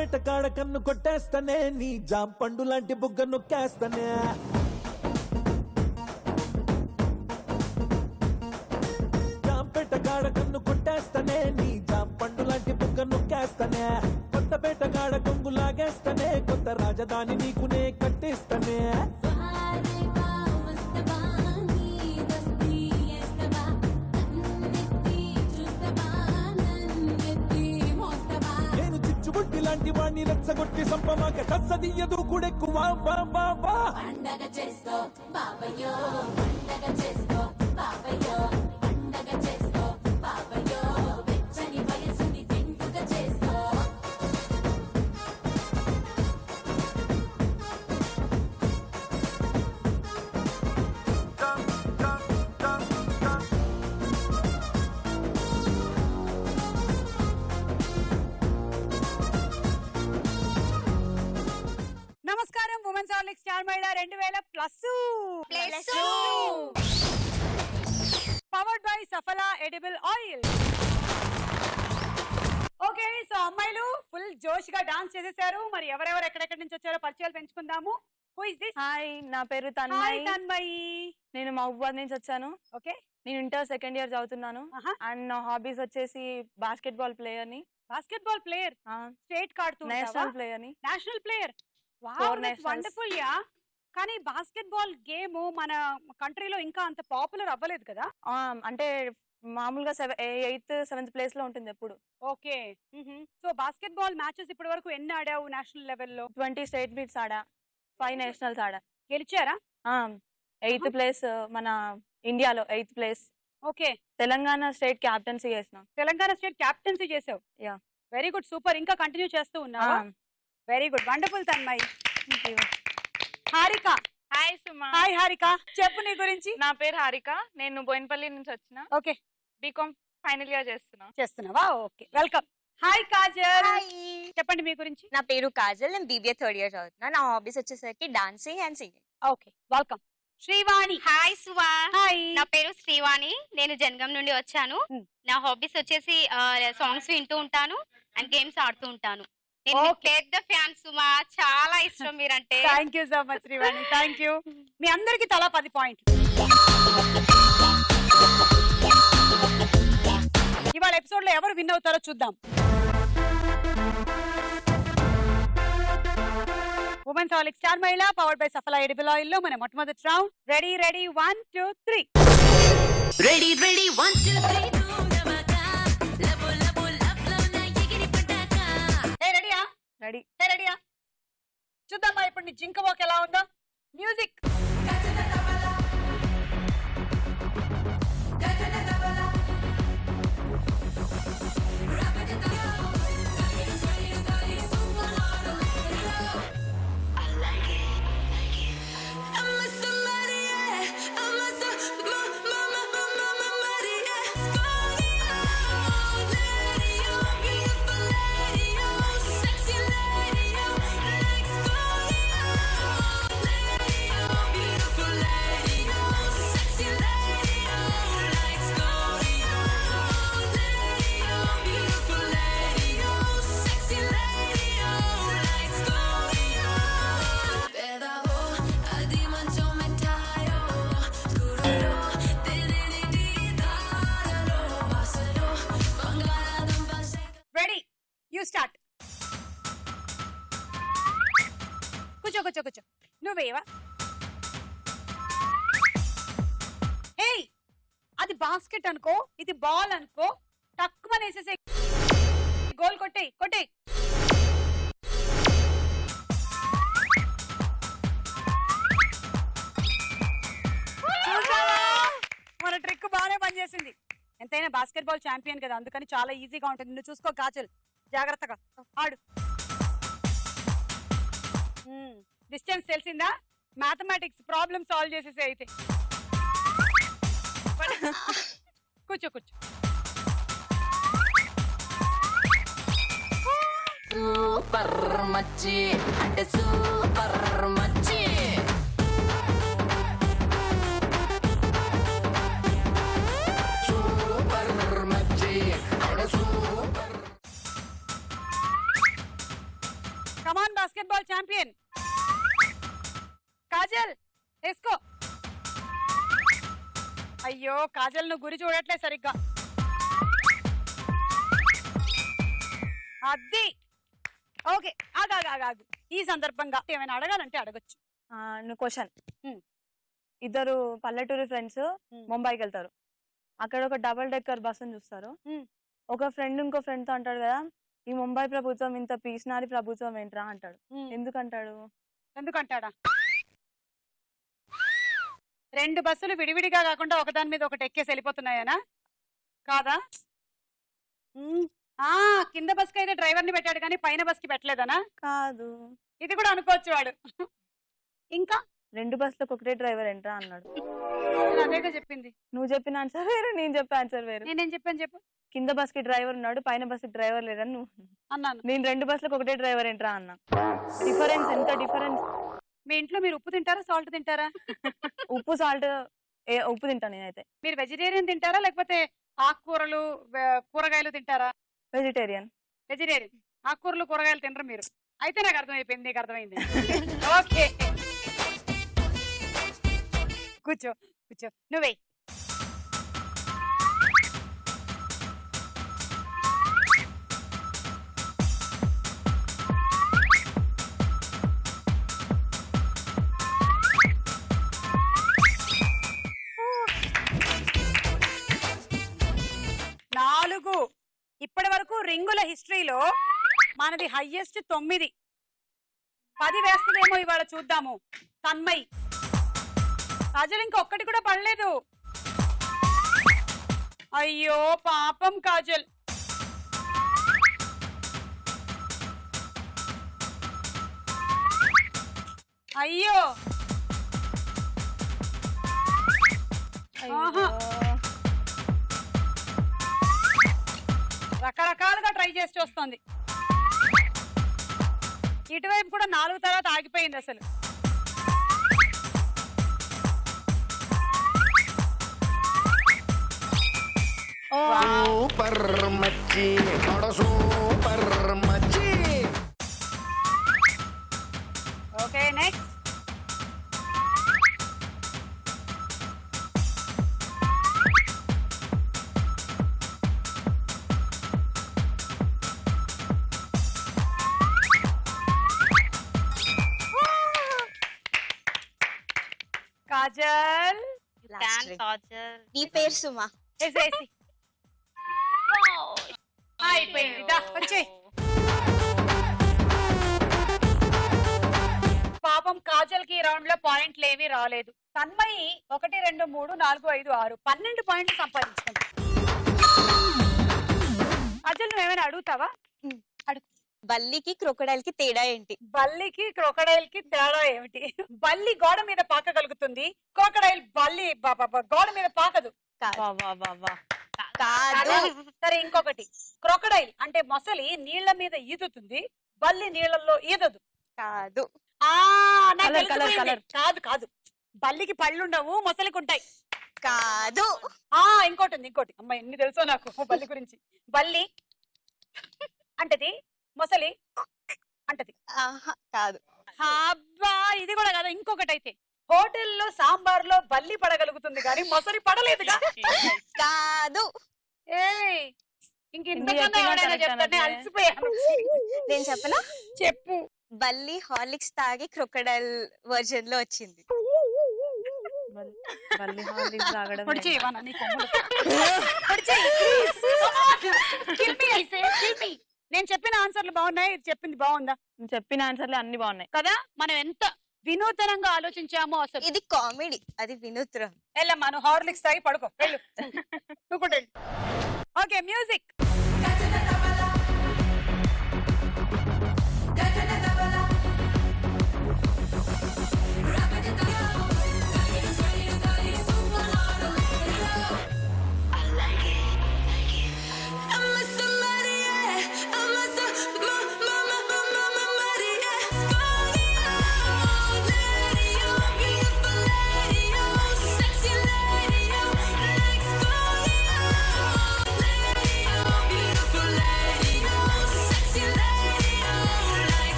కొత్తపేట కాడ కన్ను కొట్టేస్తానే నీ జాం పండు లాంటి బుగ్గ నొక్కేస్తానే జాంపేట కాడ కన్ను కొట్టేస్తానే నీ జాం పండు లాంటి బుగ్గ నొక్కేస్తానే కొత్తపేట కాడ కొంగు లాగేస్తానే కొత్త రాజధాని నీకునే కట్టేస్తానే లాంటి వాణ్ణి రెచ్చగొట్టి సంపమాక కచ్చదియ్యదు కూడెక్కువ పండగ చేసుకో బాబయ్యో పండగ చేసుకో బాబయ్యో పండగ చేసుకో బాబయ్యో వెచ్చని వయసుని తింటుగా చేసుకో నమస్కారం ఉమెన్స్ హార్లిక్స్ స్టార్ మైడా 2000+ powered by Saffola edible oil. Okay, so అమ్మాయిలు ఫుల్ జోష్ గా డాన్స్ చేసేసారు. మరి ఎవరెవరు ఎక్కడెక్కడి నుంచి వచ్చారో పరిచయాలు పెంచుకుందాము. Who is this? హాయ్, నా పేరు తన్మయి. తన్మయి, నేను మహబూబాద్ నుంచి వచ్చాను. ఓకే, నేను ఇంటర్ సెకండ్ ఇయర్ చదువుతున్నాను. అండ్ నా హాబీస్ వచ్చేసి బాస్కెట్బాల్ ప్లేయర్ ని. బాస్కెట్బాల్ ప్లేయర్, స్టేట్ కార్డుతూ నేషనల్ ప్లేయర్ ని. National player, wow, that's wonderful ya. కానీ బాస్కెట్బాల్ గేమ్ మన కంట్రీలో ఇంకా అంత పాపులర్ అవ్వలేదు కదా. అంటే మామూలుగా 8th 7th ప్లేస్ లో ఉంటుంది ఎప్పుడు. ఓకే, సో బాస్కెట్బాల్ మ్యాచెస్ ఇప్పటి వరకు ఎన్ని ఆడావు? నేషనల్ లెవెల్లో 20 స్టేట్ మీట్స్ ఆడా, 5 నేషనల్స్ ఆడా. గెలిచారా? 8th ప్లేస్ మన ఇండియాలో 8th place. Okay, Telangana state captaincy చేసిన. తెలంగాణ స్టేట్ క్యాప్టెన్సీ చేసావు. Ya, very good, super. ఇంకా కంటిన్యూ చేస్తూ ఉన్నావా? Very good, wonderful Tanmayi. Harika. Hi Suma. Hi Harika, చెప్పు నీ గురించి. నా పేరు హారిక, నేను బోయినపల్లి నుంచి వచ్చిన. ఓకే, బీకామ్ ఫైనల్ ఇయర్ చేస్తున్నావా? Okay, welcome. హాయ్ కాజల్, చెప్పండి మీ గురించి. నా పేరు కాజల్, నేను BBA 3rd ఇయర్ చదువుతున్నా. నా హాబీస్ వచ్చేసరికి dancing and singing. Okay, welcome. Srivani. Hi సువా. Hi, నా పేరు శ్రీవాణి, నేను జనగం నుండి వచ్చాను. నా హాబీస్ వచ్చేసి సాంగ్స్ వింటూ ఉంటాను అండ్ గేమ్స్ ఆడుతూ ఉంటాను. నేను పెద్ద ఫ్యాన్ సుమా, చాలా ఇష్టం మీరంటే. Thank you so much Srivani, thank you. మీ అందరికి తలా 10 పాయింట్లు. ఇవాళ ఎపిసోడ్ లో ఎవరు విన్ అవుతారో చూద్దాం. ఉమెన్స్ హార్లిక్స్ స్టార్ మహిళ powered by Saffola edible oil లో మన మొట్టమొదటి round. Ready ready 1 2 3. Ready ready 1 2 3. Ready రెడీయా? చూద్దామా ఇప్పుడు నీ జింక వాక్ ఎలా ఉందో. మ్యూజిక్. స్టార్ట్. కూర్చో కూర్చో కూర్చో. నువ్వేవా? ఏయ్, అది బాస్కెట్ అనుకో, ఇది బాల్ అనుకో, తక్కువ వేసేసే. గోల్ కొట్టేయి కొట్టేయి. మన ట్రిక్ బాగానే పనిచేసింది. ఎంతైనా బాస్కెట్ బాల్ ఛాంపియన్ కదా, అందుకని చాలా ఈజీగా ఉంటుంది. నువ్వు చూసుకో కాజల్, జాగ్రత్తగా ఆడు. డిస్టెన్స్ తెలిసిందా? మ్యాథమెటిక్స్ ప్రాబ్లమ్ సాల్వ్ చేసేసి అయితే. కూర్చో కూర్చో. సూపర్ మచ్చి అంటే సూపర్ మచ్చి. సూపర్ మచ్చి అంటే సూపర్. Basketball champion. కాజల్ వేసుకో. అయ్యో కాజల్ నువ్వు గురి చూడట్లే సరిగ్గా. అది ఓకే. ఆగాగాగాగు. ఈ సందర్భంగా ఏమైనా అడగాలంటే అడగచ్చు. నువ్వు క్వశ్చన్. ఇద్దరు పల్లెటూరు ఫ్రెండ్స్ ముంబైకి వెళ్తారు. అక్కడ ఒక డబుల్ డెక్కర్ బస్సును చూస్తారు. ఒక ఫ్రెండ్ ఇంకో ఫ్రెండ్ తో అంటాడు కదా, ఈ ముంబై ప్రభుత్వం ఇంత పీసినారి ప్రభుత్వం ఏంట్రా అంటాడు. ఎందుకంటాడు? ఎందుకంటాడా? రెండు బస్సులు విడివిడిగా కాకుండా ఒకదాని మీద ఒకటి ఎక్కేసి వెళ్ళిపోతున్నాయనా? కాదా? కింద బస్ కి అయితే డ్రైవర్ ని పెట్టాడు కానీ పైన బస్ కి పెట్టలేదనా? కాదు. ఇది కూడా అనుకోవచ్చు వాడు. ఇంకా రెండు బస్సులకు ఒకటే డ్రైవర్ ఏంట్రా అన్నాడు. అదేగా చెప్పింది. నువ్వు చెప్పిన ఆన్సర్ వేరు, నేను చెప్పే ఆన్సర్ వేరు. నేనేం చెప్పాను చెప్పు. కింద బస్ కి డ్రైవర్ ఉన్నాడు, పైన బస్ కి డ్రైవర్ లేడని నువ్వు అన్నాను. నేను రెండు బస్సులకు ఒకటే డ్రైవర్ ఏంట్రా అన్నా. డిఫరెన్స్ ఎంత డిఫరెన్స్. మీ ఇంట్లో మీరు ఉప్పు తింటారా సాల్ట్ తింటారా? ఉప్పు సాల్ట్ ఉప్పు తింటాను నేనైతే. మీరు వెజిటేరియన్ తింటారా లేకపోతే ఆకుకూరలు కూరగాయలు తింటారా? వెజిటేరియన్. వెజిటేరియన్. ఆకుకూరలు కూరగాయలు తినరు మీరు. అయితే నాకు అర్థమైపోయింది, నీకు అర్థమైంది. ఓకే కూర్చో కూర్చో. నువ్వే. నాలుగు. ఇప్పటి వరకు రింగుల హిస్టరీలో మనది హైయెస్ట్ 9. 10 వేస్తుందేమో ఇవాళ చూద్దాము. తన్మయ్. కాజల్ ఇంకొక్కటి కూడా పడలేదు. అయ్యో పాపం కాజల్. అయ్యో రకరకాలుగా ట్రై చేసి చూస్తోంది. ఇటువైపు కూడా 4 తర్వాత ఆగిపోయింది అసలు. సూపర్ మచ్చి సూపర్ మచ్చి. Okay next. కాజల్. నీ పేరు సుమా. అయిపోయింది. వచ్చే. పాపం కాజల్ కి ఈ రౌండ్ లో పాయింట్లు ఏమీ రాలేదు. తన్మయి 1 2 3 4 5 6 12 పాయింట్లు సంపాదించుకుంది. కాజల్ నువ్వేమైనా అడుగుతావా? అడుగు. బల్లికి క్రొకడైల్ కి తేడా ఏంటి? బల్లికి క్రొకడైల్ కి తేడా ఏమిటి? బల్లి గోడ మీద పాకగలుగుతుంది, క్రొకడైల్ బల్లి గోడ మీద పాకదు. సరే ఇంకొకటి. క్రొకడైల్ అంటే మొసలి నీళ్ల మీద ఈదుతుంది, బల్లి నీళ్లలో ఈదదు. కాదు. కాదు కాదు. బల్లికి పళ్ళుండవు, మొసలికి ఉంటాయి. కాదు. ఇంకోటి ఉంది. ఇంకోటి. అమ్మ ఎన్ని తెలుసో నాకు బల్లి గురించి. బల్లి అంటది, మొసలి అంటది. కాదు. అబ్బా ఇది కూడా కదా. ఇంకొకటి అయితే హోటల్లో సాంబార్లో బల్లి పడగలుగుతుంది కానీ మొసలి పడలేదుగా. కాదు. అలసిపోయాను. నేను చెప్పనా? చెప్పు. బల్లి హార్లిక్స్ తాగి క్రొకడైల్ వర్జన్ లో వచ్చింది. నేను చెప్పిన ఆన్సర్లు బాగున్నాయి, చెప్పింది బాగుందా? చెప్పిన ఆన్సర్లు అన్ని బాగున్నాయి కదా. మనం ఎంత వినూతనంగా ఆలోచించామో అసలు. ఇది కామెడీ, అది వినూత్నం. వెళ్ళమ్మా నువ్వు హార్లిక్స్ తాగి పడుకో. వెళ్ళు. నువ్వు కూడా వెళ్ళు. Okay music.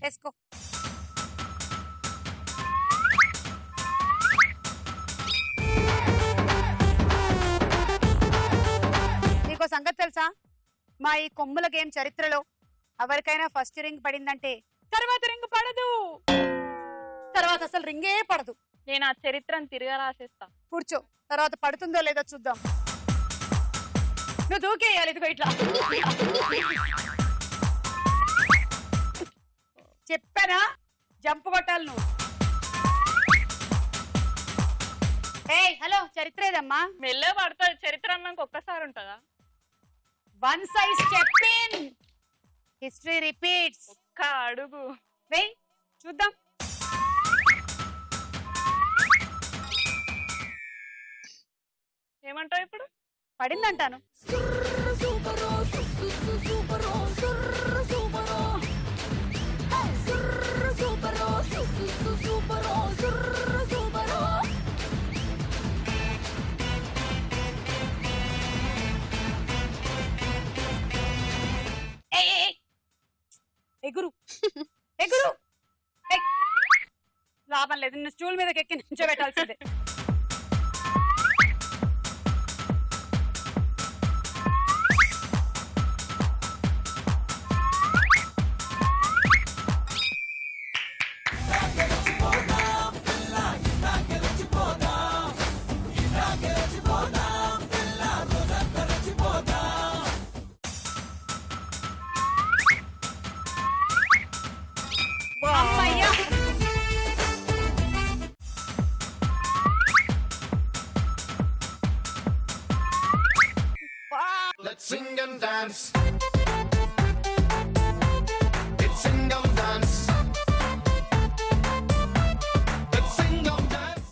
వేసుకో. నీకో సంగతి తెలుసా, మా ఈ కొమ్ముల గేమ్ చరిత్రలో ఎవరికైనా ఫస్ట్ రింగ్ పడిందంటే తర్వాత రింగ్ పడదు, తర్వాత అసలు రింగే పడదు. నేను ఆ చరిత్రను తిరిగా రాసేస్తా. కూర్చో, తర్వాత పడుతుందో లేదో చూద్దాం. నువ్వు దూకేయాలి, ఇదిగో ఇట్లా. చెప్పానా జంప్ కొట్టాలి నువ్వు. ఏయ్ హలో, చరిత్ర ఏదమ్మా? మెల్లే పడుతుంది. చరిత్ర అన్నాక ఒక్కసారి ఉంటుందా? One size step in, history repeats. ఒక్క అడుగు వెయ్ చూద్దాం. ఏమంటావు ఇప్పుడు? పడిందంటాను. ఎగురు ఎగురు. లాభం లేదు, నిన్ను స్టూల్ మీదకి ఎక్కి నించోబెట్టాల్సిందే. అమ్మయ్యా. Let's sing and dance. It's sing and dance. Let's sing and dance.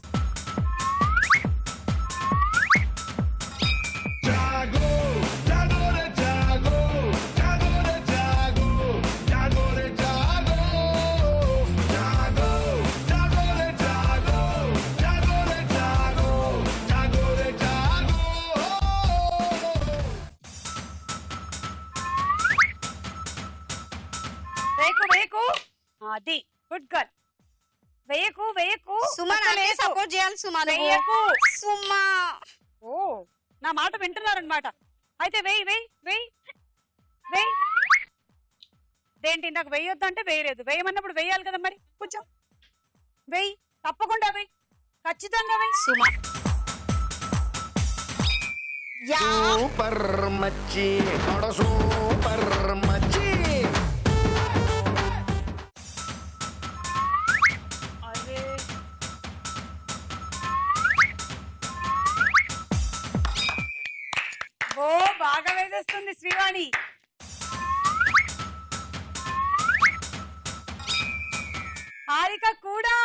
Jago, jago re jago, jago re jago, jago re jago, jago, jago re jago, jago re jago, jago re jago. వేకు వేకు, అది good girl. వేయకు వేయకు, సుమా support చేయాలి. సుమా వేయకు. సుమా. ఓ, నా మాట వింటున్నారనమాట. అయితే వెయ్యి వెయ్యి వెయ్యి వెయ్యి. దేంటి నాకు వేయొద్దు అంటే వేయలేదు, వేయమన్నప్పుడు వేయాలి కదా మరి. కొంచెం వెయ్యి, తప్పకుండా వెయ్యి, ఖచ్చితంగా వెయ్యి. సుమా సూపర్ మచ్చి నోడ సూపర్ మచ్చి అరే ఓ, బాగా వేసేస్తుంది శ్రీవాణి. హారిక కూడా.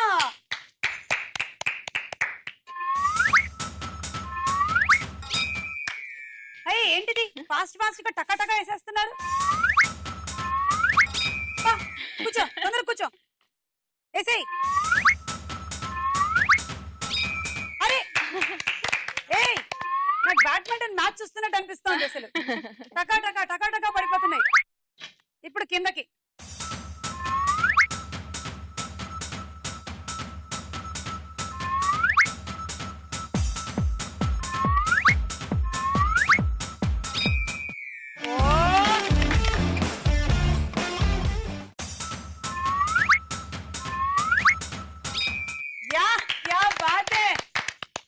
అయ్యి ఏంటిది, ఫాస్ట్ ఫాస్ట్ గా టకా టకా వేసేస్తున్నారు. కూర్చో, తొందర కూర్చో, వేసేయ్. అరే ఏయ్, నాకు బ్యాడ్మింటన్ మ్యాచ్ చూస్తున్నట్టు అనిపిస్తోంది అసలు. టకా టకా టకా టకా పడిపోతున్నాయి. ఇప్పుడు కిందకి.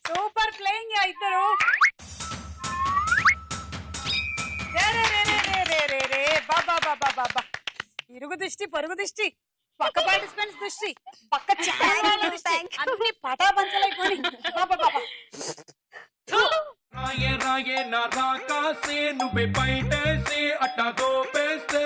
సూపర్ ప్లేయింగ్ యా ఇద్దరు. ఇరుగు దృష్టి, పొరుగు దృష్టి, పక్క పార్టిసిపెంట్స్ దృష్టి, పక్క ఛానల్ దృష్టి, అన్ని పటాపంచలైపోయి. రాయే రాయే నా రాకాసే నువ్వే బయటేసి అట్టా దోపేస్తే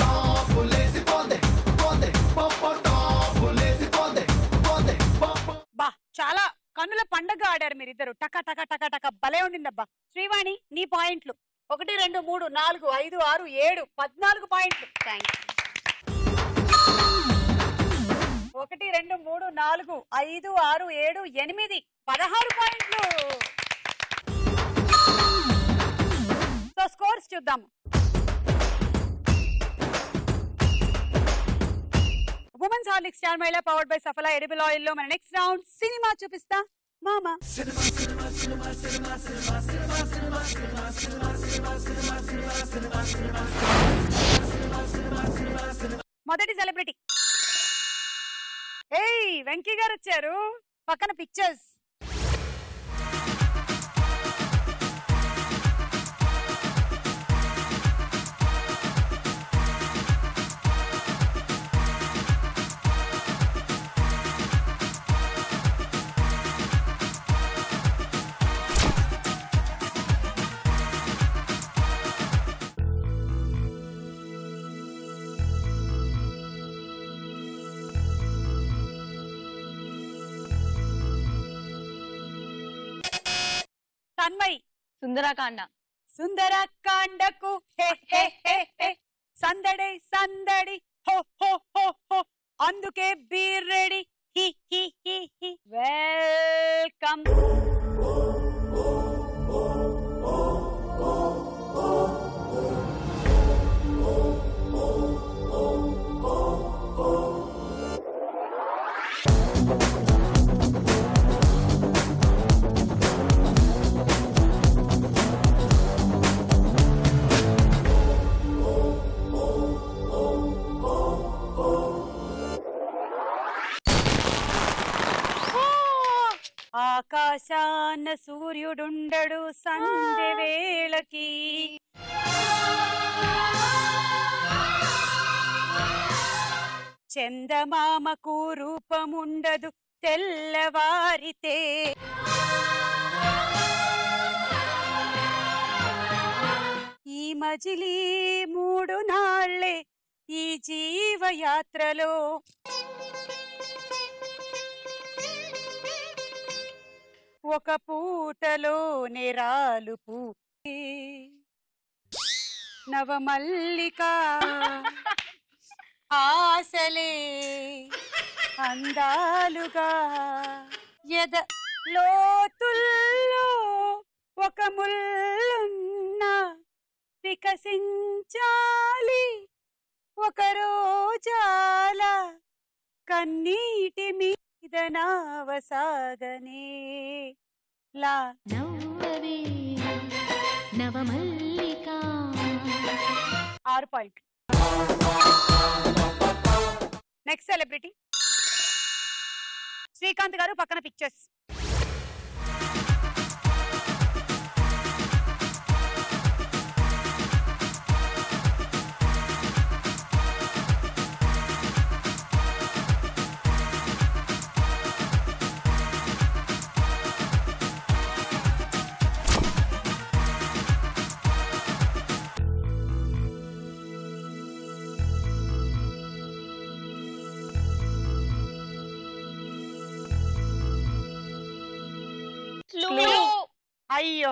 టాపులేసి పోందే పోందే పప్ప టాపులేసి పోందే పోందే పప్ప. బా, చాలా కన్నుల పండగ ఆడారు మీరిద్దరు. టక టక టక టక భలే ఉండిందబ్బా. శ్రీవాణి, నీ పాయింట్లు 1 2 3 4 5 6 7 14 పాయింట్లు. 1 2 3 4 5 6 7 8 16 పాయింట్లు. సో స్కోర్స్ చూద్దాము. ఉమెన్స్ హార్లిక్స్ స్టార్ మహిళ powered by Saffola edible oil లో మన నెక్స్ట్ రౌండ్ సినిమా చూపిస్తా మామా. మొదటి సెలబ్రిటీ ఏయ్ వెంకీ గారు వచ్చారు. పక్కన పిక్చర్స్. తన్మయ్. సుందరకాండ. సుందరకాండకు హే హే హే హే సందడి సందడి హో హో హో హో అందుకే బీ రెడీ హి హి హి హి. వెల్కమ్. ఆకాశాన సూర్యుడుండడు సంధ్య వేళకి చందమామకు రూపముండదు తెల్లవారితే ఈ మజిలీ 3 నాళ్లే ఈ జీవయాత్రలో ఒక పూటలో నెరాలుపు నవమల్లిక ఆశలే అందాలుగా ఎద లోతుల్లో ఒక ముల్లున్న వికసించాలి ఒక రోజాల కన్నీటి మీద నావసాగనే లా. నవ్వవే నవమల్లిక. 6 పాయింట్లు. నెక్స్ట్ సెలబ్రిటీ శ్రీకాంత్ గారు. పక్కన పిక్చర్స్. అయ్యో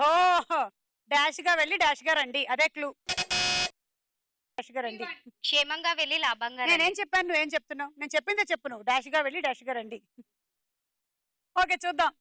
డాష్ గా వెళ్ళి డాష్ గా రండి. అదే క్లూ. డాష్ గా రండి. క్షేమంగా వెళ్ళి లాభంగా రండి. నేనేం చెప్పాను నువ్వేం చెప్తున్నావు? నేను చెప్పిందే చెప్పు. నువ్వు డాష్ గా వెళ్ళి డాష్ గా రండి. ఓకే చూద్దాం.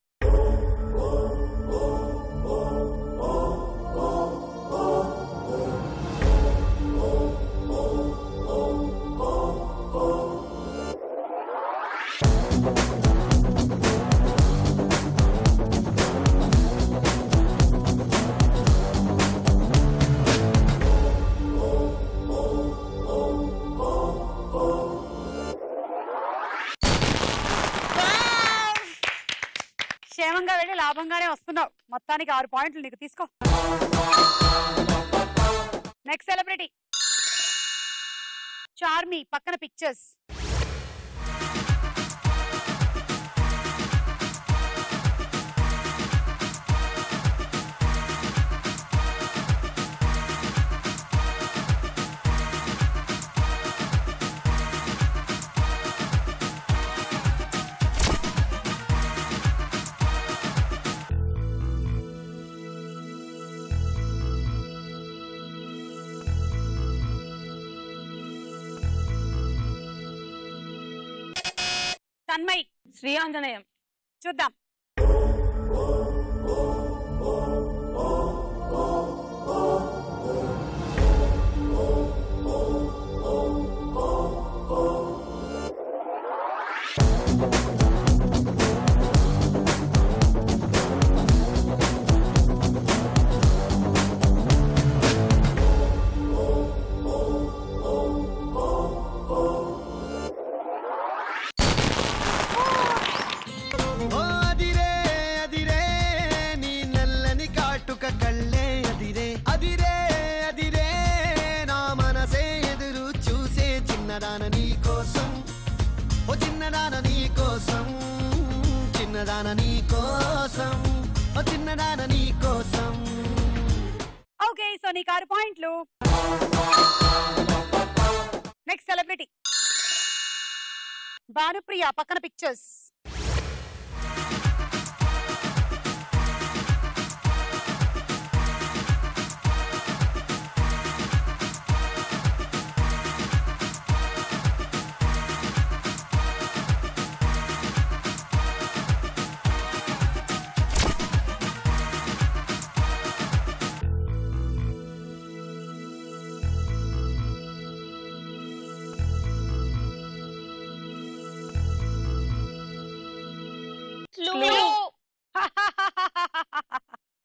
క్షేమంగా వెళ్ళి లాభంగానే వస్తున్నావు. మొత్తానికి 6 పాయింట్లు నీకు. తీసుకో. Next celebrity Charmi. పక్కన పిక్చర్స్. తన్మయ్. శ్రీ ఆంజనేయం. చూద్దాం. చిన్నదాన నీ కోసం చిన్నదాన నీ కోసం ఓ చిన్నదాన నీ కోసం. ఓకే సో నీకు 6 పాయింట్లు. నెక్స్ట్ సెలబ్రిటీ భానుప్రియ పక్కన పిక్చర్స్.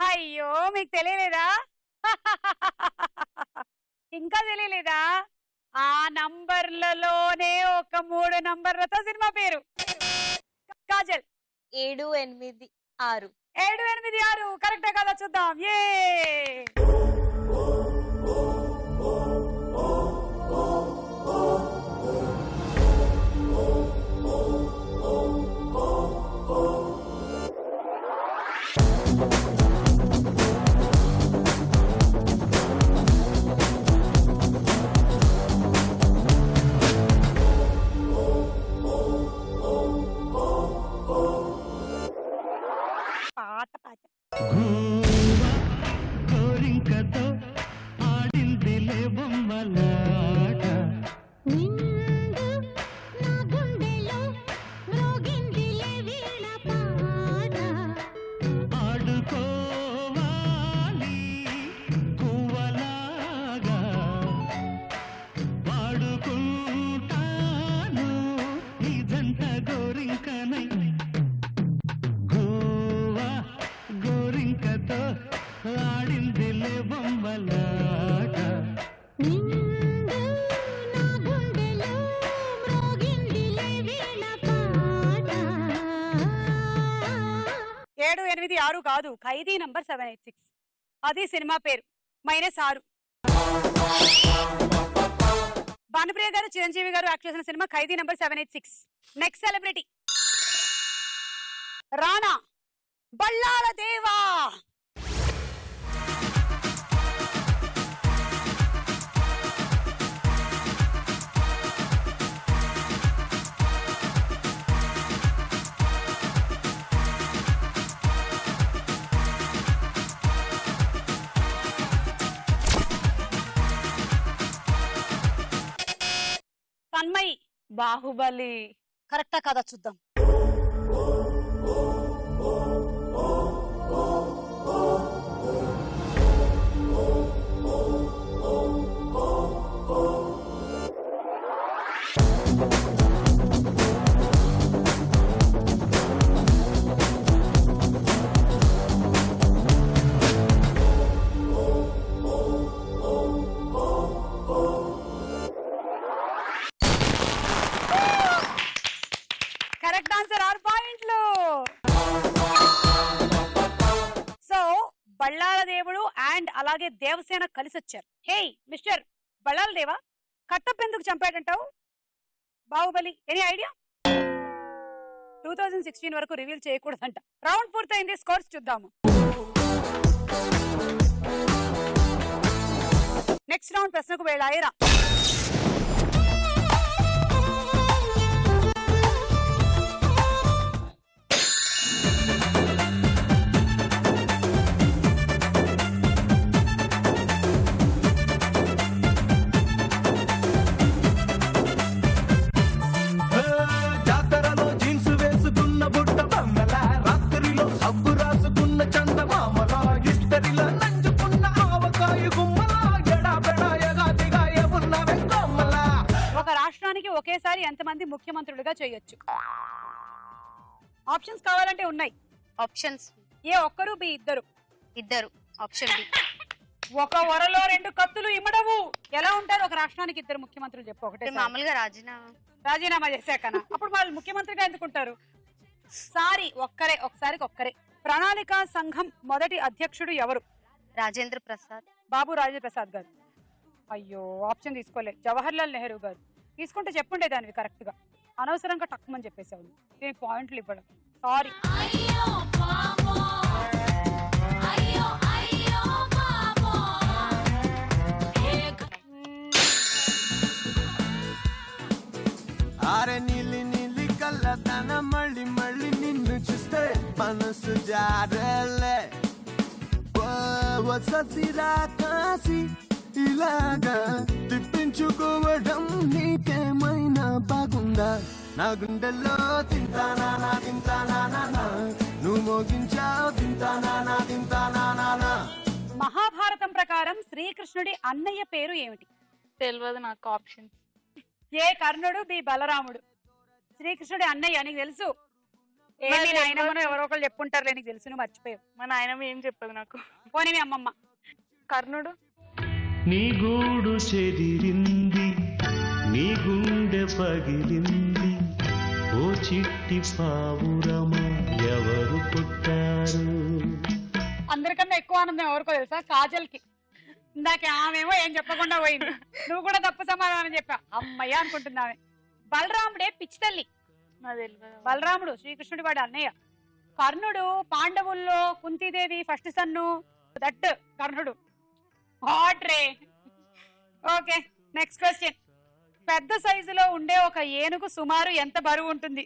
అయ్యో మీకు తెలియలేదా? ఇంకా తెలియలేదా? ఆ నంబర్లలోనే ఒక 3 నంబర్లతో సినిమా పేరు. కాజల్ 7, 8, 6. 7, 8, 6 కరెక్టా కదా చూద్దాం. ఏ పాట పాట కోరింకతో ఆడిందిలే బొమ్మలాట ఆడుకోవాలి పువ్వలాగా వాడుకుంటాను నీ జంట గోరింకనై గోవా గోరింకతో ఆడిందిలే బొమ్మలాట 7, 8, 6 కాదు, ఖైదీ నంబర్ 786 అది సినిమా పేరు. -6. భానుప్రియ గారు చిరంజీవి గారు యాక్ట్ చేసిన సినిమా ఖైదీ నంబర్ 786. నెక్స్ట్ సెలబ్రిటీ రాణా బళ్ళాల దేవా. తన్మయి బాహుబలి కరెక్టా కదా చూద్దాం. కరెక్ట్ ఆన్సర్ 6 పాయింట్లు. సో బళ్ళాల దేవుడు అండ్ అలాగే దేవసేన కలిసి వచ్చారు. హే మిస్టర్ బళ్ళాల దేవా, కట్టప్ప ఎందుకు చంపాడంటావు బాహుబలి? Any idea? 2016 వరకు రివీల్ చేయకూడదంట. రౌండ్ పూర్తయింది, స్కోర్స్ చూద్దాము. నెక్స్ట్ రౌండ్ ప్రశ్నకు వేళాయిరా. జాతరలో జీన్స్ వేసుకున్న బుట్ట బొమ్మల, రాత్రిలో సబ్బు రాసుకున్న చందమామల, ఇస్తరిలో నంచుకున్న ఆవకాయ గుమ్మల, ఎడాపెడాయగా ఉన్న వెంకమ్మల. ఒక రాష్ట్రానికి ఒకేసారి ఎంతమంది ముఖ్యమంత్రులుగా చేయొచ్చు? ఆప్షన్స్ కావాలంటే ఉన్నాయి. ఆప్షన్స్ ఏ ఒక్కరు, బి ఇద్దరు. ఇద్దరు. Option B. ఒక వరలో 2 కత్తులు ఇమ్మడవు. ఎలా ఉంటారు ఒక రాష్ట్రానికి ఇద్దరు ముఖ్యమంత్రులు? చెప్పు. ఒకటే మామూలుగా రాజీనామా చేశాకనా? అప్పుడు వాళ్ళు ముఖ్యమంత్రిగా ఎందుకుంటారు? ఒకసారికి ఒక్కరే. ప్రణాళిక సంఘం మొదటి అధ్యక్షుడు ఎవరు? రాజేంద్ర ప్రసాద్. బాబు రాజేంద్ర ప్రసాద్ గారు. అయ్యో ఆప్షన్ తీసుకోలేదు. జవహర్ లాల్ నెహ్రూ గారు. తీసుకుంటే చెప్పుండే దానివి కరెక్ట్ గా. అనవసరంగా టక్కుమని చెప్పేసావు దీనికి పాయింట్లు ఇవ్వడం సారీ. అరే నీలి నీలి కళ్ళతన మళ్ళీ మళ్ళీ నిన్ను చూస్తే మనసు జారలే ససిరా కాసి ఇలాగా తిప్పించుకోవడం నీకేమైనా బాగుందా నా గుండెల్లో తింటానా నువ్వు మోగించావు తింటానా. మహాభారతం ప్రకారం శ్రీకృష్ణుడి అన్నయ్య పేరు ఏమిటి? తెలియదు నాకు ఆప్షన్స్. ఏ కర్ణుడు, బి బలరాముడు. శ్రీకృష్ణుడి అన్నయ్య నీకు తెలుసు. ఏమి నాయనమ్మను ఎవరో ఒకళ్ళు చెప్పుంటారులే, నీకు తెలుసు, నువ్వు మర్చిపోయావు. మా నాయనమ్మ ఏం చెప్పదు నాకు. పోనీ మీ అమ్మమ్మ. కర్ణుడు. నీ గూడు చెదిరింది, నీ గుండె పగిలింది, ఓ చిట్టి పావురమా ఎవరు పుట్టారు? అందరికన్నా ఎక్కువ ఆనందం ఎవరికో తెలుసా? కాజల్కి. ఇందాక ఆమెమో ఏం చెప్పకుండా పోయింది, నువ్వు కూడా తప్పు సమాధానం చెప్పా. అమ్మయ్య అనుకుంటున్నావే. బలరాముడే పిచ్చి తల్లి. బలరాముడు శ్రీకృష్ణుడి వాడు అన్నయ్య. కర్ణుడు పాండవుల్లో కుంతీదేవి ఫస్ట్ సన్ను, దట్ కర్ణుడు. రే. Okay, next question. పెద్ద సైజులో ఉండే ఒక ఏనుగు సుమారు ఎంత బరువు ఉంటుంది?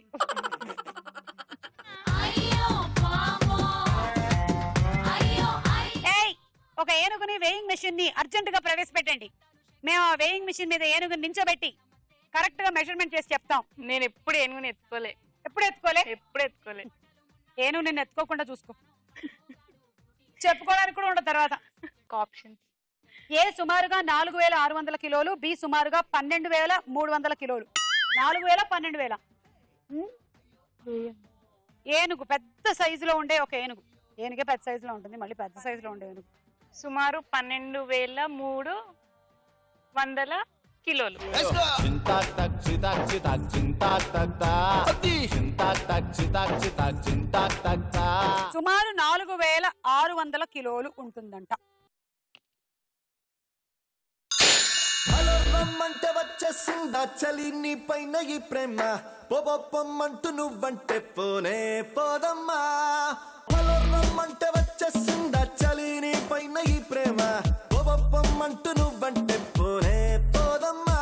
ఒక ఏనుగుని వేయింగ్ మెషిన్ ని అర్జెంట్ గా ప్రవేశపెట్టండి. మేము ఆ వేయింగ్ మెషిన్ మీద ఏనుగుని నించోబెట్టి కరెక్ట్ గా మెజర్మెంట్ చేసి చెప్తాం. నేను ఎప్పుడు ఏనుగుని ఎత్తుకోలే. ఎప్పుడు ఎత్తుకోలే? ఎప్పుడు ఎత్తుకోలే. ఏనుగు నిన్ను ఎత్తుకోకుండా చూసుకో, చెప్పుకోవడానికి కూడా ఉండదు తర్వాత. ఆప్షన్స్. ఏ సుమారుగా 4600 కిలోలు, బి సుమారుగా 12300 కిలోలు. 4000 12000. ఏనుగు పెద్ద సైజులో ఉండే ఒక ఏనుగు. ఏనుగే పెద్ద సైజులో ఉంటుంది, మళ్ళీ పెద్ద సైజులో ఉండే ఏనుగు. సుమారు 12300 కిలోలు. సుమారు 4600 కిలోలు ఉంటుందంట. రమ్మంటే వచ్చేసిందా చలి నీ పైన ఈ ప్రేమ, పొమ్మంటూ నువ్వంటే పోనే పోదమ్మా. రమ్మంటే వచ్చేసిందా చలి నీ పైన ఈ ప్రేమ, పొమ్మంటూ నువ్వంటే పోనే పోదమ్మా.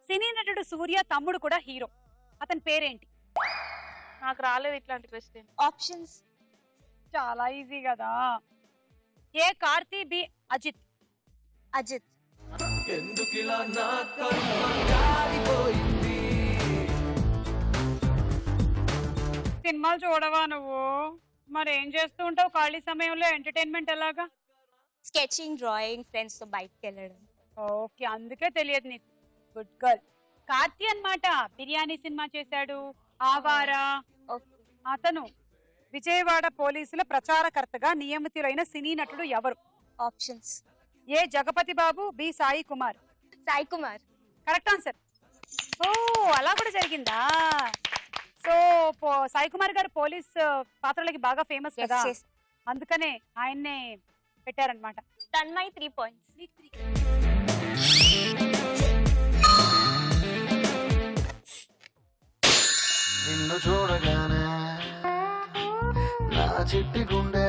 సినీ నటుడు సూర్య తమ్ముడు కూడా హీరో, అతని పేరేంటి? నాకు రాలేదు ఇట్లాంటి క్వశ్చన్. ఆప్షన్స్. చాలా ఈజీ కదా. ఏ కార్తీ, బి అజిత్. అజిత్. ఎందుకిలా నా కర్మ కాలిపోయింది. సినిమాలు చూడవా నువ్వు? మరి ఏం చేస్తూ ఉంటావు ఖాళీ సమయంలో? ఎంటర్టైన్మెంట్ ఎలాగా? స్కెచింగ్, డ్రాయింగ్, ఫ్రెండ్స్ తో బయటకు వెళ్ళడం. ఓకే, అందుకే తెలియదు నీకు. Good girl. కార్తీ అన్నమాట బిర్యానీ సినిమా చేశాడు, ఆవారా. అతను విజయవాడ పోలీసుల ప్రచారకర్తగా నియమితులైన సినీ నటుడు ఎవరు? Options. A Jagapathi Babu, B Sai Kumar. Sai Kumar. Correct answer. ఓ అలా కూడా జరిగిందా? సో సాయి కుమార్ గారు పోలీస్ పాత్రలకి బాగా ఫేమస్ కదా, అందుకనే ఆయన్నే పెట్టారనమాట. తన్మయ్ 3 points. నిన్ను చూడగానే నా చిట్టి గుండె,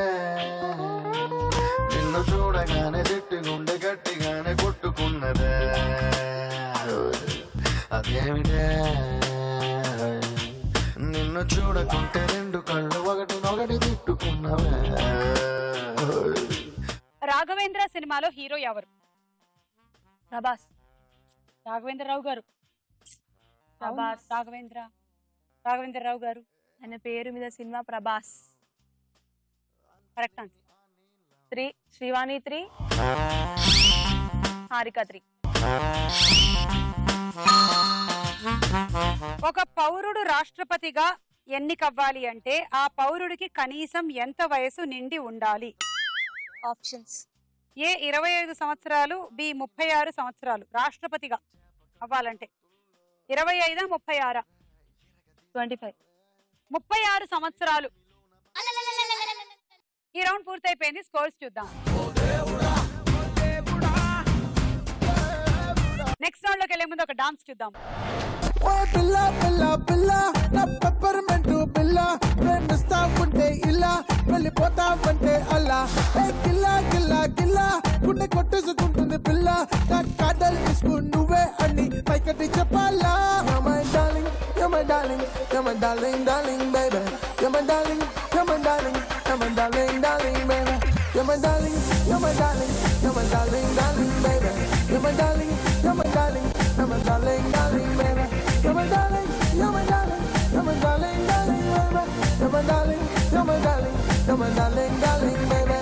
నిన్ను చూడగానే చిట్టి గుండె గట్టిగానే కొట్టుకున్నదే. అదేమిటే నిన్ను చూడకుంటే రెండు కళ్ళు ఒకటి తిట్టుకున్నవే. రాఘవేంద్ర సినిమాలో హీరో ఎవరు? ప్రభాస్. రాఘవేంద్రరావు గారు. ప్రభాస్. రాఘవేంద్రరావు గారు. ఆయన పేరు మీద cinema Prabhas. Correct answer. 3 Srivani 3 Harika 3. ఒక పౌరుడు రాష్ట్రపతిగా ఎన్నికవ్వాలి అంటే ఆ పౌరుడికి కనీసం ఎంత వయసు నిండి ఉండాలి? ఆప్షన్స్. ఏ 25 సంవత్సరాలు, బి 36 సంవత్సరాలు. రాష్ట్రపతిగా అవ్వాలంటే 25 36? 25. 36 సంవత్సరాలు. ఈ రౌండ్ పూర్తయిపోయింది, స్కోర్స్ చూద్దాం. నెక్స్ట్ రౌండ్ లోకి వెళ్లే ముందు ఒక డాన్స్ చూద్దాం. ఓ పిల్ల పిల్ల పిల్ల నా పెప్పర్మెంటు పిల్ల ప్రేమిస్తావుంటే ఇలా వెళ్ళిపోతావంటే అలా ఏ గిల్ల గిల్ల గిల్ల గుండె కొట్టేసుకుంటుంది పిల్ల నా కాదల్ ఇసుకు నువ్వే అని పైకటి చెప్పాలా. You're my darling, you're my darling, darling baby. You're my darling, you're my darling, you're my darling, darling baby. You're my darling, you're my darling, you're my darling, darling baby. You're my darling, you're my darling, you're my darling, darling baby. You're my darling, you're my darling, you're my darling, darling baby. You're my darling, you're my darling, you're my darling, darling baby.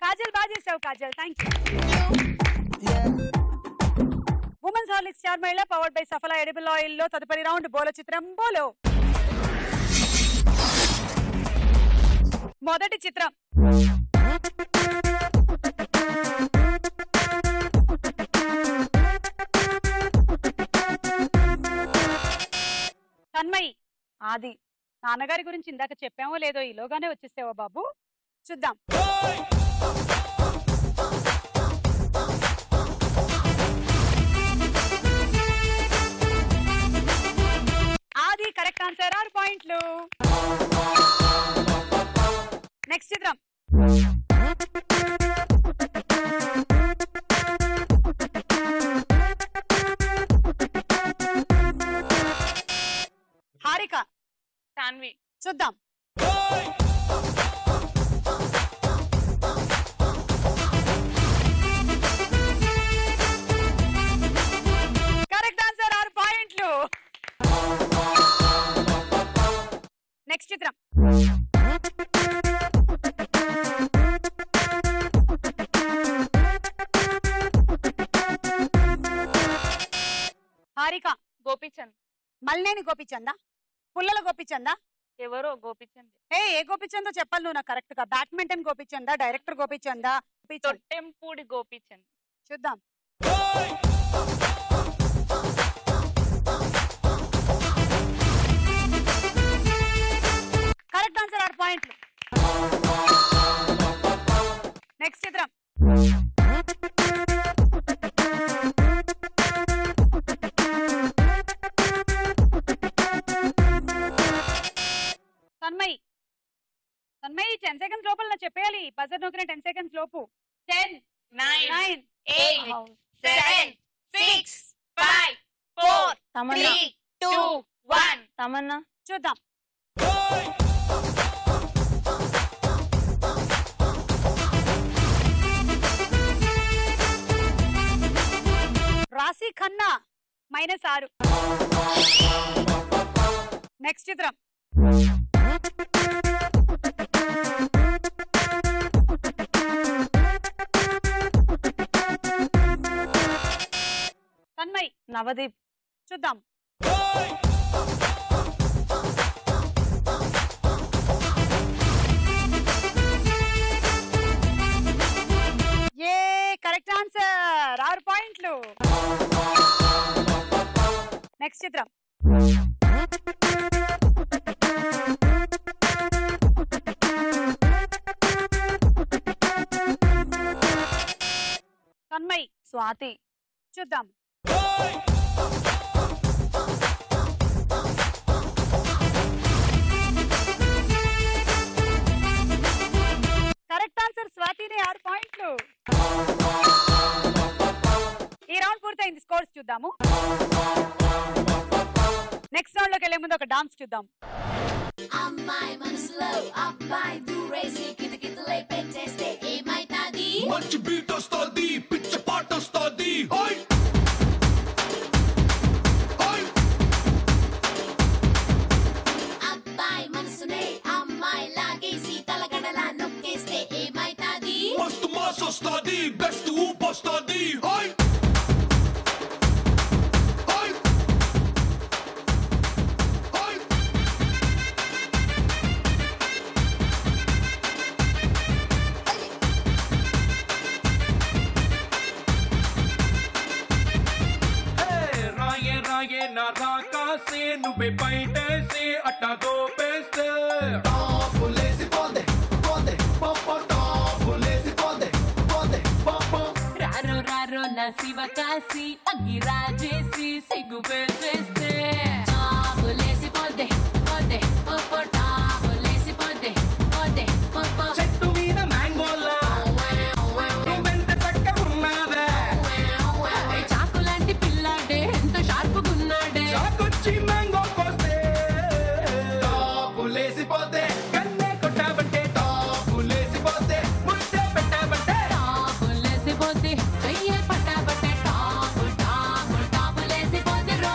Kajal బాగా చేసావు Kajal, thank you. Women's Horlicks star మహిళ powered by Saphala edible oil లో తదుపరి round బోలో చిత్రం బోలో. మొదటి చిత్రం తన్మయి. ఆది. నాన్నగారి గురించి ఇందాక చెప్పామో లేదో ఈలోగానే వచ్చేసావో బాబు, చూద్దాం. ఆది కరెక్ట్ ఆన్సర్, 6 పాయింట్లు. నెక్స్ట్ చిత్రం హారిక. సాన్వి. చూద్దాం. కరెక్ట్ ఆన్సర్, 6 పాయింట్లు. నెక్స్ట్ చిత్రం హారిక. గోపీచంద్. మల్లేని గోపిచందా, పుల్లల గోపిచందా? ఎవరో గోపీచంద్. ఏ గోపిచందో చెప్పాలి నువ్వు నాకు కరెక్ట్ గా. బ్యాడ్మింటన్ గోపిచందా, డైరెక్టర్ గోపిచందా? తొట్టెంపూడి గోపీచంద్. చూద్దాం. కరెక్ట్ ఆన్సర్, 6 పాయింట్లు. నెక్స్ట్ చిత్రం తన్మయి. తన్మయి 10 సెకండ్స్ లోపల నా చెప్పేయాలి. బజర్ నొక్కిన 10 సెకండ్స్ లోపు. 10 9 8 7 6 5 4 తమన్నా. 3 2 1 తమన్నా. చూద్దాం. రాశి ఖన్నా -6. నెక్స్ట్ చిత్రం తన్మయ్. నవదీప్. చూద్దాం. ఏ కరెక్ట్ ఆన్సర్, 6 పాయింట్లు. నెక్స్ట్ చిత్రం తన్మయ్. స్వాతి. చూద్దాం. కరెక్ట్ ఆన్సర్ స్వాతిని, 6 పాయింట్లు. ఈ రౌండ్ పూర్తయింది, స్కోర్స్ చూద్దాము. నెక్స్ట్ రౌండ్ లోకి వెళ్లే ముందు ఒక డాన్స్ చూద్దాం. అమ్మాయి మనసులో అబ్బాయి దూరేసి కితకితలై పెట్టేస్తే ఏమైతాది? మంచి బీట్ వస్తుంది, పిచ్చ పాట వస్తుంది. అబ్బాయి మనసునే అమ్మాయి లాగేసి తలగడలా నొక్కేస్తే ఏమైతాది? మస్తు మాస్ వస్తుంది, బెస్ట్ ఊపు వస్తుంది. చంపి పైటేసి అట్టా దోపేస్తే టాపులేసి పోతే పోతే పప్ప టాపులేసి పోతే పోతే పప్ప రారో రారో నా శివకాశి అగ్గి రాజేసి సిగ్గు పెట్టేస్తే టాపులేసి పోతే పోతే పప్ప టాపులేసి పోతే పోతే పప్ప చెట్టు మీద మ్యాంగోలా నువ్వెంత చక్కగా ఉన్నావే చాకులాంటి పిల్లాడే ఎంత షార్పుగున్నాడే చాకొచ్చి మ్యాంగో కోస్తే టాపులేసి పోతే కన్నే కొట్టావంటే టాపులేసి పోతే ముద్దే పెట్టావంటే టాపులేసి పోతే చెయ్యే పట్టాబట్టే టాపు టాపు టాపులేసి పోతే రో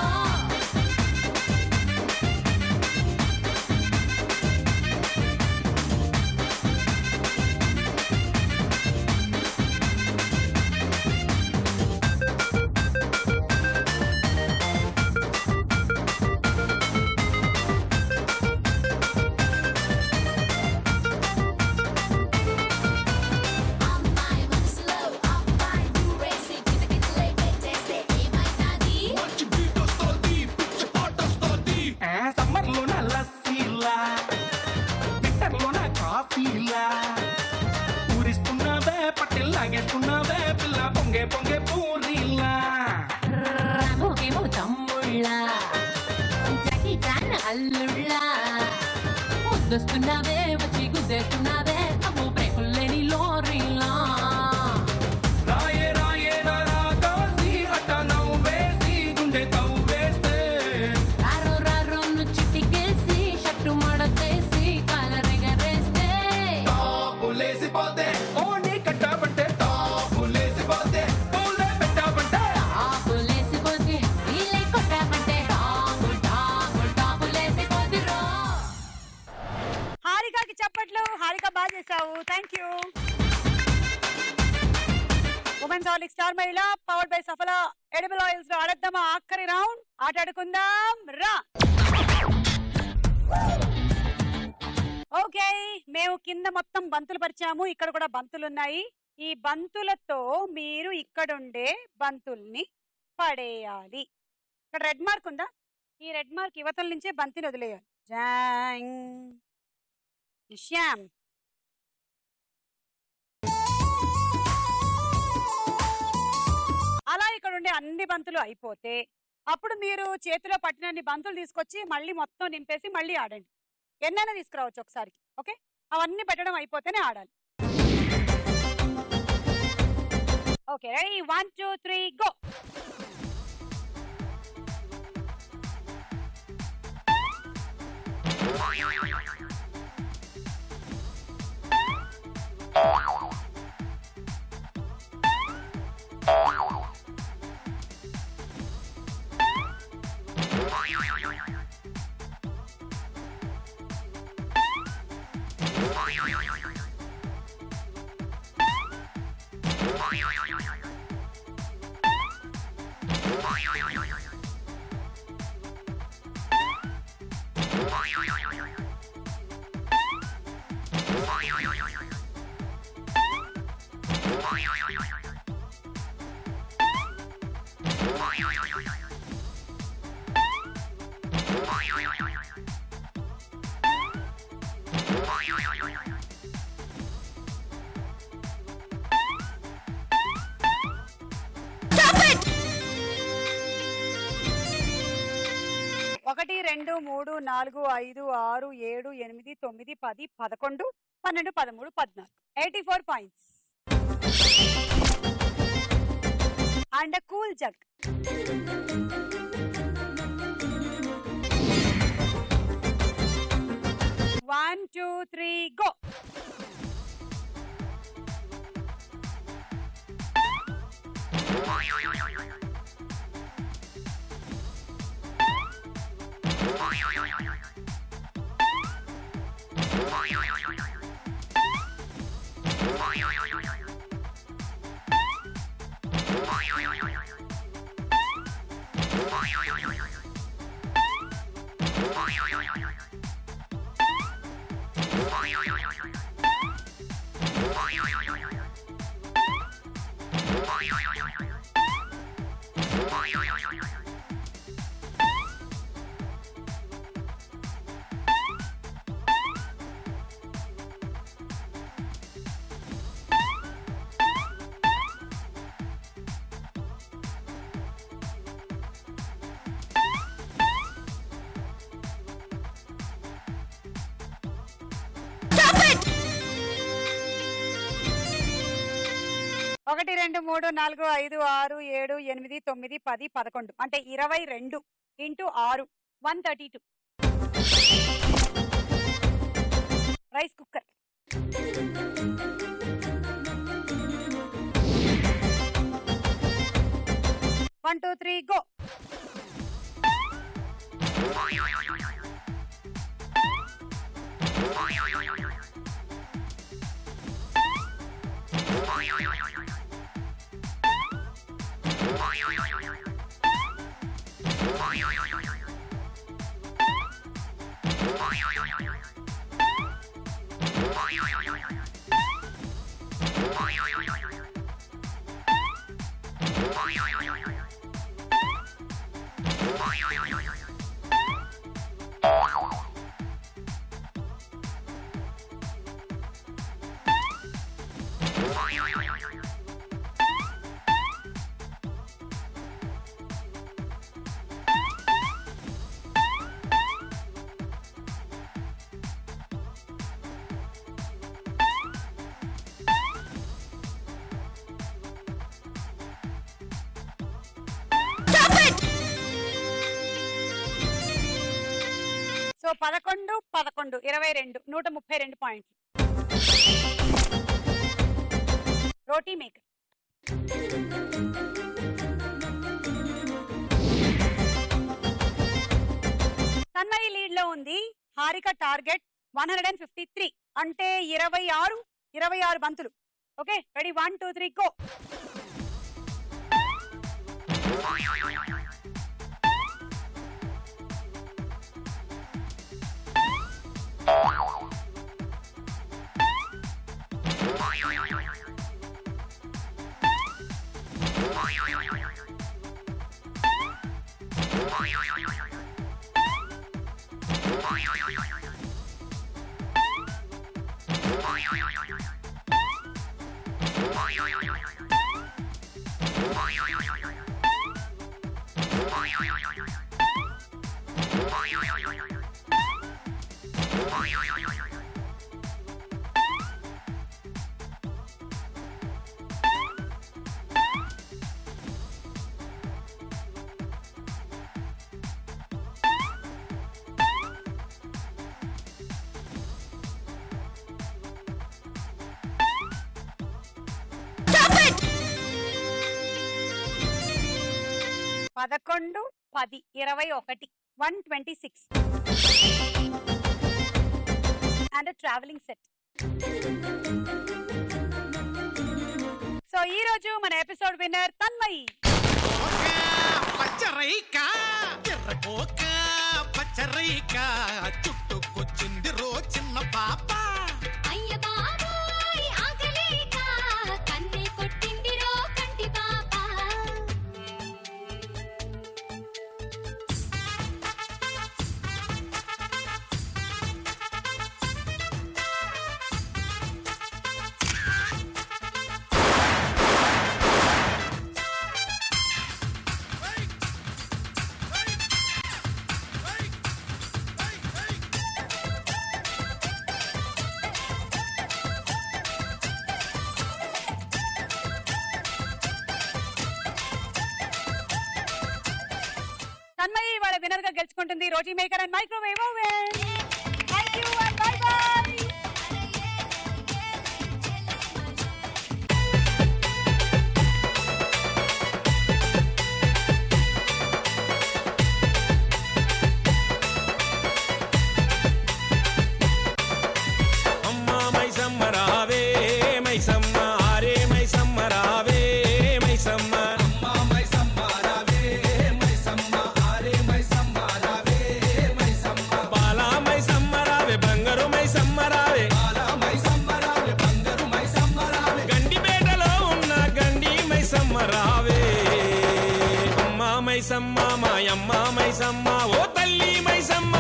అమ్మాయి మనసులో అబ్బాయి దూరేసి కితకితలై పెట్టేస్తే ఏమైతాది మంచి బీట్ వస్తోంది పిచ్చి పాట వస్తోంది సమ్మర్ లోన లస్సీలా వింటర్ లోన కాఫీలా ఊరిస్తున్నావే పట్టెల్ లాగేస్తున్నావే పిల్ల పొంగే పొంగే పూరీలా రామోకేమో తమ్ముళ్ళ జాకీ చాన్ అల్లుళ్ళ ముద్దొస్తున్నావే వచ్చి గుద్దేస్తున్నావే అమ్మో బ్రేకుల్లేని లోరీలా రాయే రాయే రాకాసి అట్ట నవ్వేసి గుండె తవ్వేస్తే రారో రారో చిట్టికేసి షట్టు మడతేసి కాలరెగరేస్తే టాపులేసి పోతే ఓని కట్టావంటే టాపులేసి పోతే పూలే పెట్టావంటే టాపులేసి పోతే వీళ్ళే కొట్టామంటే టాపు టాపు టాపులేసి పోతిరో హారికకి చప్పట్లు. హారిక బాగా చేసావు, థ్యాంక్ యూ. ఉమెన్స్ హాలిక్ స్టార్ మహిళ powered by Saphala edible oils లో ఆడద్దామా ఆఖరి రౌండ్. ఆటాడుకుందాం రా. ఓకే, మేము కింద మొత్తం బంతులు పరిచాము, ఇక్కడ కూడా బంతులు ఉన్నాయి. ఈ బంతులతో మీరు ఇక్కడుండే బంతుల్ని పడేయాలి. ఇక్కడ రెడ్ మార్క్ ఉందా? ఈ రెడ్ మార్క్ యువతల నుంచే బంతిని వదిలేయాలి. జాంగ్ శ్యామ్. అలా ఇక్కడ ఉండే అన్ని బంతులు అయిపోతే అప్పుడు మీరు చేతిలో పట్టినన్ని బంతులు తీసుకొచ్చి మళ్ళీ మొత్తం నింపేసి మళ్ళీ ఆడండి. ఎన్నైనా తీసుకురావచ్చు ఒకసారి. ఓకే, అవన్నీ పెట్టడం అయిపోతేనే ఆడాలి. Okay, ready, 1 2 3 go. ఒకటి 2 3 4 5 6 7 8 9 10 11 12 13 14 84 points and cool jug. One, 2, 3, go. 1 2 3 4 5 6 7 8 9 10 11 అంటే 22 into 6 132 rice cooker. One, two, three, go. So 11 11 22 132 పాయింట్లు. రోటీ మేకర్. తన్మయి లీడ్ లో ఉంది. హారిక టార్గెట్ 153 అంటే 26 బంతులు. Okay ready 1 2 3 go. పదకొండు 10 21 126 అండ్ ట్రావెలింగ్ సెట్. సో ఈ రోజు మన ఎపిసోడ్ విన్నర్ తన్మయి. పచ్చరైకా ఎర్రకోక పచ్చరైకా చుట్టుకొచ్చింది రో చిన్న పాప. అయ్య బాబోయ్ ఆగలేక కన్నే కొట్టిందిరో కంటి పాప. తన్మయి వాళ్ళ విన్నర్ గా గెలుచుకుంటుంది roti maker and microwave oven. Thank you and bye bye. అమ్మా మైసమ్మ రావే మైసమ్మ ఆరే మైసమ్మ రావే మైసమ్మ. అమ్మా మైసమ్మ రావే మైసమ్మ ఆరే మైసమ్మ రావే మైసమ్మ. బాలా మైసమ్మ రావే బంగారు మైసమ్మ రావే. బాలా మైసమ్మ రావే బంగారు మైసమ్మ రావే. గండిపేటలో ఉన్న గండి మైసమ్మ రావే. అమ్మా మైసమ్మ మాయమ్మ మైసమ్మ ఓ తల్లి మైసమ్మ.